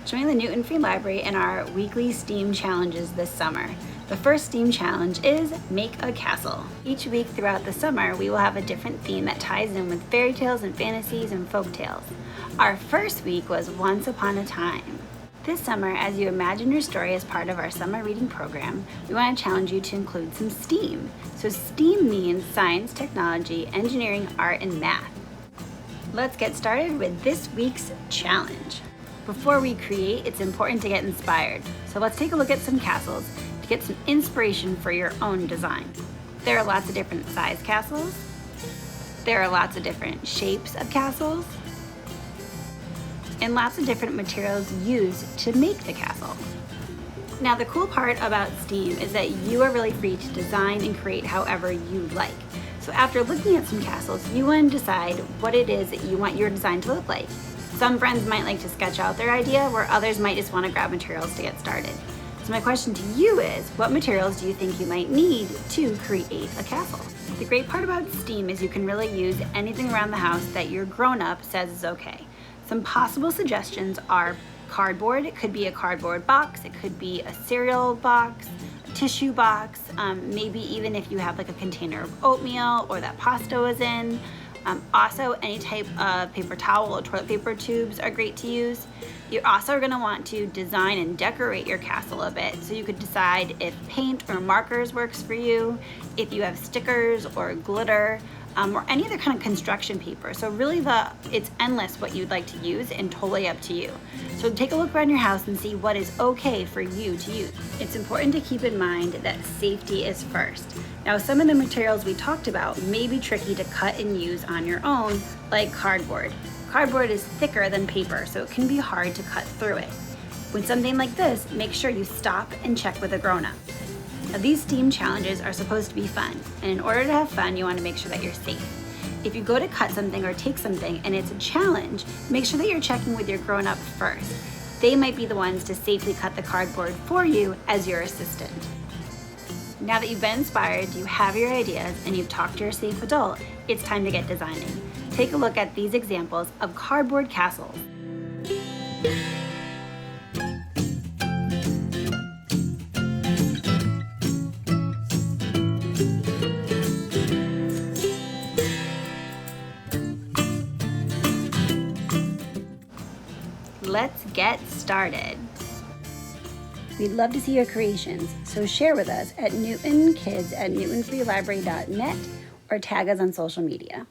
Join the Newton Free Library in our weekly STEAM challenges this summer. The first STEAM challenge is Make a Castle. Each week throughout the summer, we will have a different theme that ties in with fairy tales and fantasies and folk tales. Our first week was Once Upon a Time. This summer, as you imagine your story as part of our summer reading program, we want to challenge you to include some STEAM. So STEAM means science, technology, engineering, art, and math. Let's get started with this week's challenge. Before we create, it's important to get inspired. So let's take a look at some castles to get some inspiration for your own design. There are lots of different size castles. There are lots of different shapes of castles. And lots of different materials used to make the castle. Now, the cool part about STEAM is that you are really free to design and create however you like. So after looking at some castles, you want to decide what it is that you want your design to look like. Some friends might like to sketch out their idea, where others might just want to grab materials to get started. So my question to you is, what materials do you think you might need to create a castle? The great part about STEAM is you can really use anything around the house that your grown-up says is okay. Some possible suggestions are cardboard. It could be a cardboard box. It could be a cereal box, a tissue box, maybe even if you have like a container of oatmeal or that pasta was in. Also, any type of paper towel or toilet paper tubes are great to use. You're also going to want to design and decorate your castle a bit, so you could decide if paint or markers works for you, if you have stickers or glitter, or any other kind of construction paper. So really it's endless what you'd like to use and totally up to you. So take a look around your house and see what is okay for you to use. It's important to keep in mind that safety is first. Now, some of the materials we talked about may be tricky to cut and use on your own, like cardboard. Cardboard is thicker than paper, so it can be hard to cut through it. With something like this, make sure you stop and check with a grown-up. Now, these STEAM challenges are supposed to be fun, and in order to have fun, you want to make sure that you're safe. If you go to cut something or take something and it's a challenge, make sure that you're checking with your grown-up first. They might be the ones to safely cut the cardboard for you as your assistant. Now that you've been inspired, you have your ideas, and you've talked to your safe adult, it's time to get designing. Take a look at these examples of cardboard castles. Let's get started. We'd love to see your creations, so share with us at newtonkids@newtonfreelibrary.net or tag us on social media.